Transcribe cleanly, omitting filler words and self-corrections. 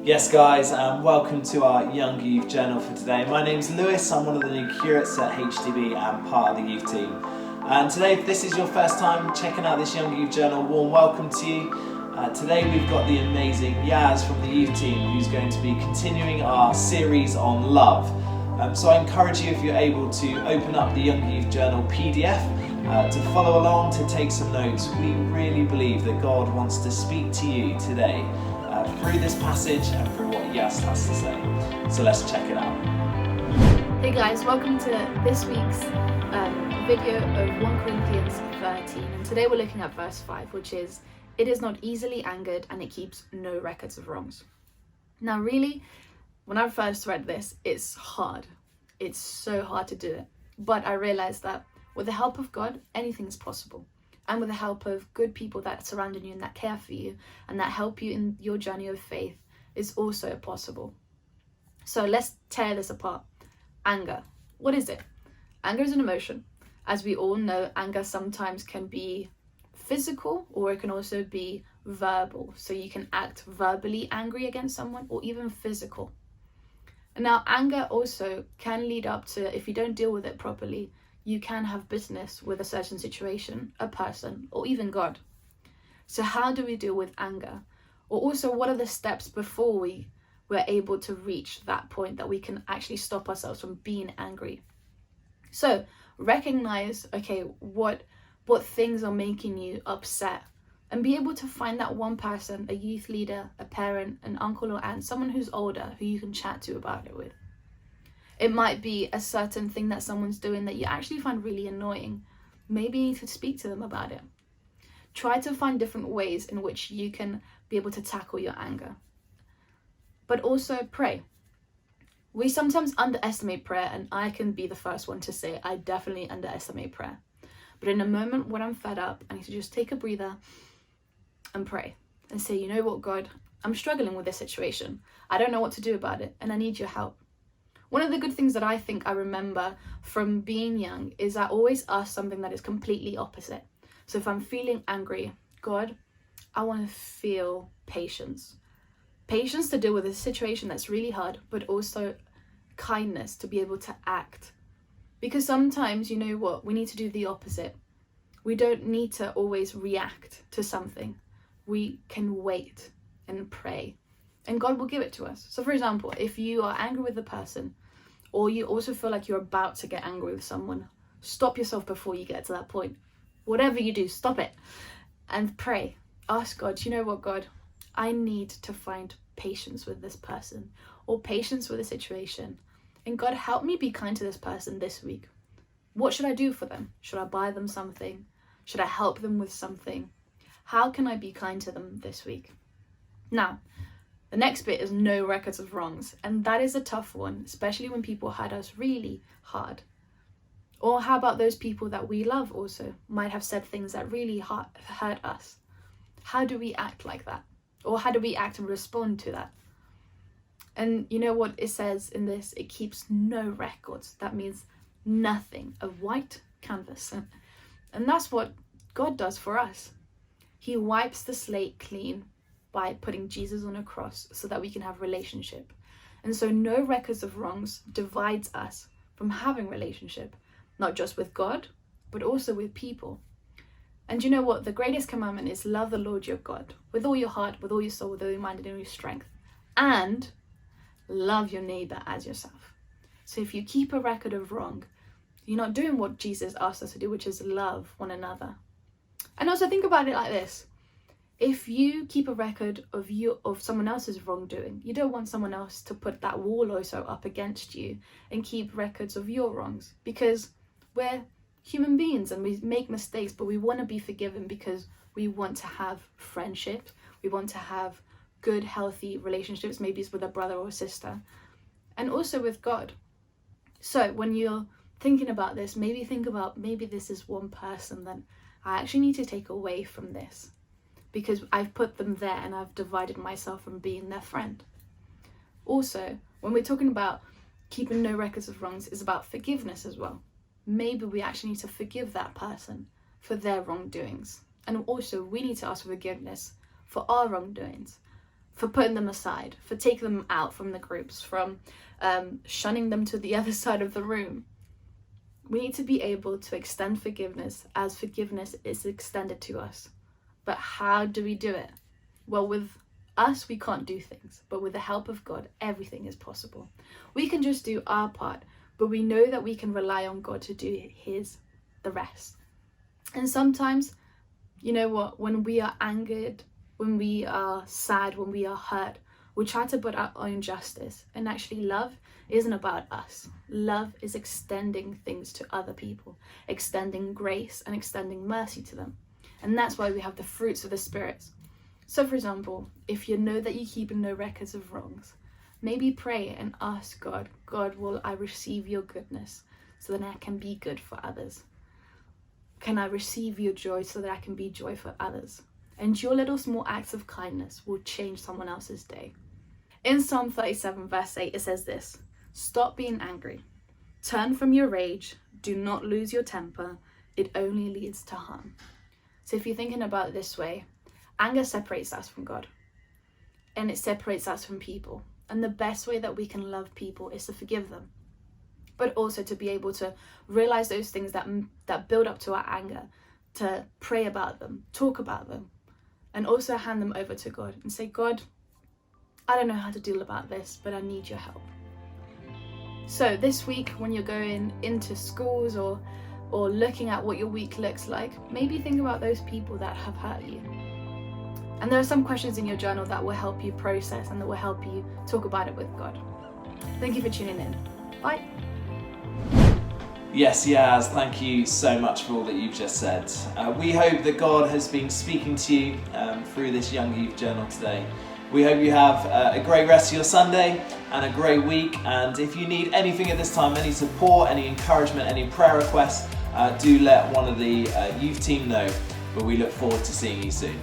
Yes guys, welcome to our Young Youth Journal for today. My name's Lewis, I'm one of the new curates at HDB and part of the youth team. And today, if this is your first time checking out this Young Youth Journal, warm welcome to you. Today we've got the amazing Yaz from the youth team who's going to be continuing our series on love. So I encourage you, if you're able, to open up the Young Youth Journal PDF to follow along, to take some notes. We really believe that God wants to speak to you today through this passage and through what Yas has to say. So let's check it out. Hey guys, welcome to this week's video of 1 Corinthians 13. And today we're looking at verse 5, which is, "It is not easily angered and it keeps no records of wrongs." Now really, when I first read this, it's hard. It's so hard to do it. But I realized that with the help of God, anything is possible. And with the help of good people that surround you and that care for you and that help you in your journey of faith, is also possible. So let's tear this apart. Anger. What is it? Anger is an emotion. As we all know, anger sometimes can be physical or it can also be verbal. So you can act verbally angry against someone or even physical. And now anger also can lead up to, if you don't deal with it properly, you can have business with a certain situation, a person, or even God. So how do we deal with anger? Or also, what are the steps before we're able to reach that point that we can actually stop ourselves from being angry? So recognize, okay, what things are making you upset, and be able to find that one person, a youth leader, a parent, an uncle or aunt, someone who's older who you can chat to about it with. It might be a certain thing that someone's doing that you actually find really annoying. Maybe you need to speak to them about it. Try to find different ways in which you can be able to tackle your anger. But also pray. We sometimes underestimate prayer, and I can be the first one to say I definitely underestimate prayer. But in a moment when I'm fed up, I need to just take a breather and pray and say, you know what, God, I'm struggling with this situation. I don't know what to do about it, and I need your help. One of the good things that I think I remember from being young is I always ask something that is completely opposite. So if I'm feeling angry, God, I want to feel patience. Patience to deal with a situation that's really hard, but also kindness to be able to act. Because sometimes, you know what, we need to do the opposite. We don't need to always react to something. We can wait and pray, and God will give it to us. So for example, if you are angry with a person, or you also feel like you're about to get angry with someone, stop yourself before you get to that point. Whatever you do, stop it and pray. Ask God, you know what, God, I need to find patience with this person or patience with a situation. And God, help me be kind to this person this week. What should I do for them? Should I buy them something? Should I help them with something? How can I be kind to them this week? Now, the next bit is no records of wrongs, and that is a tough one, especially when people hurt us really hard. Or how about those people that we love also might have said things that really hurt us? How do we act like that? Or how do we act and respond to that? And you know what it says in this? It keeps no records. That means nothing, a white canvas. And that's what God does for us. He wipes the slate clean by putting Jesus on a cross so that we can have relationship. And so no records of wrongs divides us from having relationship, not just with God, but also with people. And you know what? The greatest commandment is love the Lord your God with all your heart, with all your soul, with all your mind, and all your strength. And love your neighbor as yourself. So if you keep a record of wrong, you're not doing what Jesus asked us to do, which is love one another. And also think about it like this. If you keep a record of someone else's wrongdoing, you don't want someone else to put that wall also up against you and keep records of your wrongs, because we're human beings and we make mistakes, but we want to be forgiven because we want to have friendship, we want to have good, healthy relationships, maybe it's with a brother or sister, and also with God. So when you're thinking about this, maybe think about, maybe this is one person that I actually need to take away from this, because I've put them there and I've divided myself from being their friend. Also, when we're talking about keeping no records of wrongs, it's about forgiveness as well. Maybe we actually need to forgive that person for their wrongdoings. And also, we need to ask for forgiveness for our wrongdoings. for putting them aside, for taking them out from the groups, from shunning them to the other side of the room. We need to be able to extend forgiveness as forgiveness is extended to us. But how do we do it? Well, with us, we can't do things, but with the help of God, everything is possible. We can just do our part, but we know that we can rely on God to do the rest. And sometimes, you know what, when we are angered, when we are sad, when we are hurt, we try to put our own justice. And actually, love isn't about us. Love is extending things to other people, extending grace and extending mercy to them. And that's why we have the fruits of the Spirit. So for example, if you know that you keep no records of wrongs, maybe pray and ask God, God, will I receive your goodness so that I can be good for others? Can I receive your joy so that I can be joy for others? And your little small acts of kindness will change someone else's day. In Psalm 37 verse 8, it says this: stop being angry. Turn from your rage. Do not lose your temper. It only leads to harm. So if you're thinking about it this way, anger separates us from God. And it separates us from people. And the best way that we can love people is to forgive them. But also to be able to realize those things that build up to our anger, to pray about them, talk about them, and also hand them over to God and say, God, I don't know how to deal about this, but I need your help. So this week, when you're going into schools or looking at what your week looks like, maybe think about those people that have hurt you. And there are some questions in your journal that will help you process and that will help you talk about it with God. Thank you for tuning in. Bye. Yes, Yaz, thank you so much for all that you've just said. We hope that God has been speaking to you through this Young Youth Journal today. We hope you have a great rest of your Sunday and a great week. And if you need anything at this time, any support, any encouragement, any prayer requests, do let one of the youth team know. But we look forward to seeing you soon.